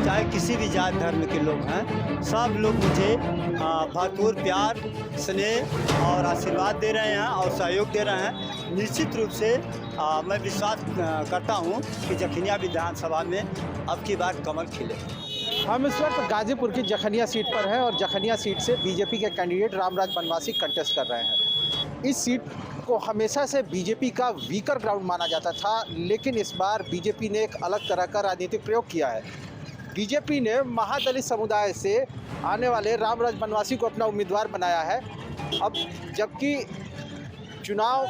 चाहे किसी भी जात धर्म के लोग हैं, सब लोग मुझे भरपूर प्यार, स्नेह और आशीर्वाद दे रहे हैं और सहयोग दे रहे हैं। निश्चित रूप से मैं विश्वास करता हूं कि जखनिया विधानसभा में अब की बार कमल खिले। हम इस वक्त गाजीपुर की जखनिया सीट पर हैं और जखनिया सीट से बीजेपी के कैंडिडेट रामराज बनवासी कंटेस्ट कर रहे हैं। इस सीट को हमेशा से बीजेपी का वीकर ग्राउंड माना जाता था, लेकिन इस बार बीजेपी ने एक अलग तरह का राजनीतिक प्रयोग किया है। बीजेपी ने महादलित समुदाय से आने वाले रामराज बनवासी को अपना उम्मीदवार बनाया है। अब जबकि चुनाव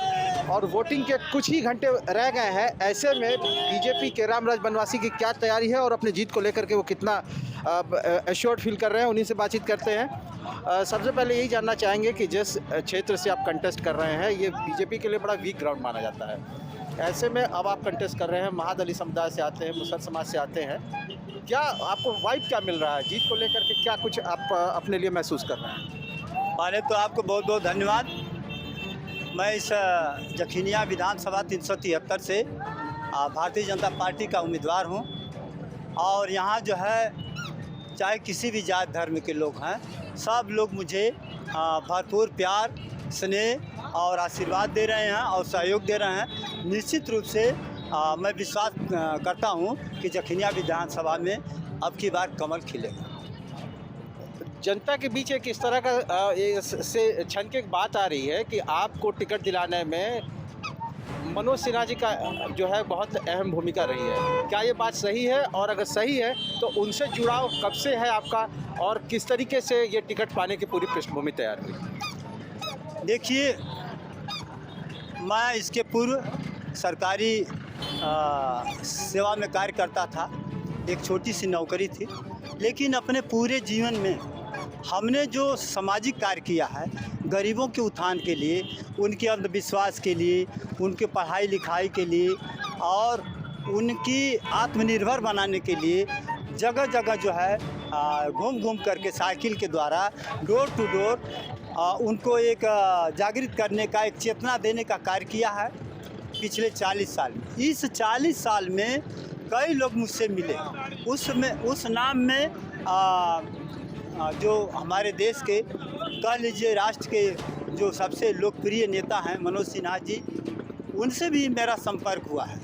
और वोटिंग के कुछ ही घंटे रह गए हैं, ऐसे में बीजेपी के रामराज बनवासी की क्या तैयारी है और अपनी जीत को लेकर के वो कितना एश्योर्ड फील कर रहे हैं, उन्हीं से बातचीत करते हैं। सबसे पहले यही जानना चाहेंगे कि जिस क्षेत्र से आप कंटेस्ट कर रहे हैं, ये बीजेपी के लिए बड़ा वीक ग्राउंड माना जाता है। ऐसे में अब आप कंटेस्ट कर रहे हैं, महादलित समुदाय से आते हैं, मुसलमान समाज से आते हैं, क्या आपको वाइब क्या मिल रहा है? जीत को लेकर के क्या कुछ आप अपने लिए महसूस कर रहे हैं? पहले तो आपको बहुत बहुत धन्यवाद। मैं इस जखनिया विधानसभा 373 से भारतीय जनता पार्टी का उम्मीदवार हूं और यहाँ जो है चाहे किसी भी जात धर्म के लोग हैं, सब लोग मुझे भरपूर प्यार, स्नेह और आशीर्वाद दे रहे हैं और सहयोग दे रहे हैं। निश्चित रूप से मैं विश्वास करता हूं कि जखनिया विधानसभा में अब की बार कमल खिलेगा। जनता के बीच एक इस तरह का से छन के बात आ रही है कि आपको टिकट दिलाने में मनोज सिन्हा जी का जो है बहुत अहम भूमिका रही है। क्या ये बात सही है? और अगर सही है तो उनसे जुड़ाव कब से है आपका और किस तरीके से ये टिकट पाने की पूरी पृष्ठभूमि तैयार हुई? देखिए, मैं इसके पूर्व सरकारी सेवा में कार्य करता था, एक छोटी सी नौकरी थी, लेकिन अपने पूरे जीवन में हमने जो सामाजिक कार्य किया है, गरीबों के उत्थान के लिए, उनके अंधविश्वास के लिए, उनके पढ़ाई लिखाई के लिए और उनकी आत्मनिर्भर बनाने के लिए जगह जगह जो है घूम घूम करके साइकिल के द्वारा डोर टू डोर उनको एक जागृत करने का, एक चेतना देने का कार्य किया है पिछले 40 साल में। इस 40 साल में कई लोग मुझसे मिले। उस नाम में जो हमारे देश के, कह लीजिए राष्ट्र के जो सबसे लोकप्रिय नेता हैं मनोज सिन्हा जी, उनसे भी मेरा संपर्क हुआ है।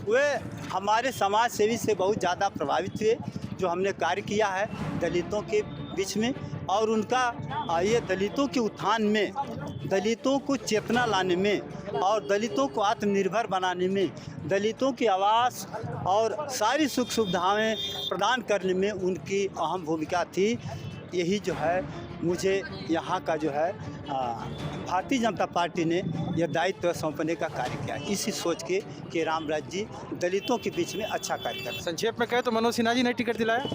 वे हमारे समाज सेवी से बहुत ज़्यादा प्रभावित हुए जो हमने कार्य किया है दलितों के बीच में, और उनका ये दलितों के उत्थान में, दलितों को चेतना लाने में और दलितों को आत्मनिर्भर बनाने में, दलितों की आवास और सारी सुख सुविधाएं प्रदान करने में उनकी अहम भूमिका थी। यही जो है मुझे यहाँ का जो है भारतीय जनता पार्टी ने यह दायित्व सौंपने का कार्य किया, इसी सोच के कि रामराज जी दलितों के बीच में अच्छा कार्य कर। संक्षेप में कहें तो मनोज सिन्हा जी ने टिकट दिलाया?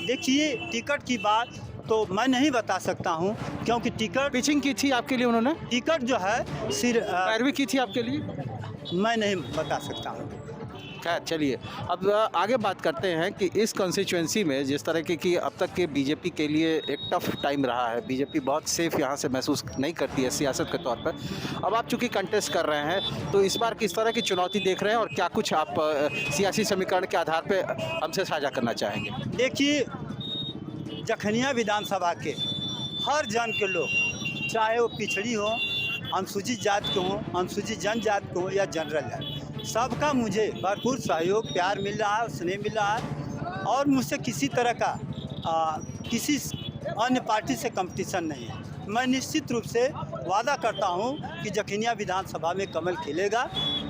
देखिए, टिकट की बात तो मैं नहीं बता सकता हूं, क्योंकि टिकट पिचिंग की थी आपके लिए उन्होंने? टिकट जो है सिर्फ पैरवी की थी आपके लिए? मैं नहीं बता सकता हूं। खैर चलिए, अब आगे बात करते हैं कि इस कॉन्स्टिट्यूएंसी में जिस तरह की अब तक के बीजेपी के लिए एक टफ टाइम रहा है, बीजेपी बहुत सेफ यहाँ से महसूस नहीं करती है सियासत के तौर पर। अब आप चूँकि कंटेस्ट कर रहे हैं, तो इस बार किस तरह की चुनौती देख रहे हैं और क्या कुछ आप सियासी समीकरण के आधार पर हमसे साझा करना चाहेंगे? देखिए, जखनिया विधानसभा के हर जन के लोग, चाहे वो पिछड़ी हो, अनुसूचित जात के हों, अनुसूचित जनजात के हों या जनरल जात, सबका मुझे भरपूर सहयोग, प्यार मिल रहा है, स्नेह मिल रहा है और मुझसे किसी तरह का किसी अन्य पार्टी से कंपटीशन नहीं है। मैं निश्चित रूप से वादा करता हूं कि जखनिया विधानसभा में कमल खिलेगा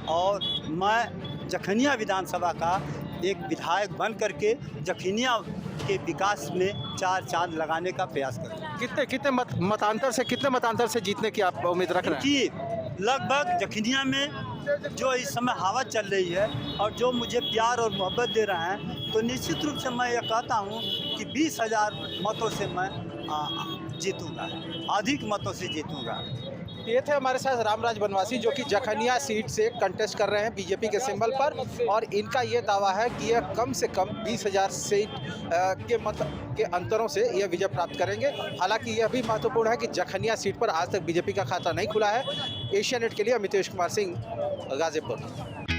और मैं जखनिया विधानसभा का एक विधायक बन करके जखनिया के विकास में 4 चांद लगाने का प्रयास करूँगा। कितने मतांतर से जीतने की आप उम्मीद रख रहे हैं? कि लगभग जखनिया में जो इस समय हवा चल रही है और जो मुझे प्यार और मोहब्बत दे रहे हैं, तो निश्चित रूप से मैं ये कहता हूँ कि 20,000 मतों से मैं जीतूँगा, अधिक मतों से जीतूँगा। ये थे हमारे साथ रामराज बनवासी जो कि जखनिया सीट से कंटेस्ट कर रहे हैं बीजेपी के सिंबल पर, और इनका ये दावा है कि यह कम से कम 20,000 सीट के मत के अंतरों से यह विजय प्राप्त करेंगे। हालांकि यह भी महत्वपूर्ण है कि जखनिया सीट पर आज तक बीजेपी का खाता नहीं खुला है। एशिया नेट के लिए अमितेश कुमार सिंह, गाजीपुर।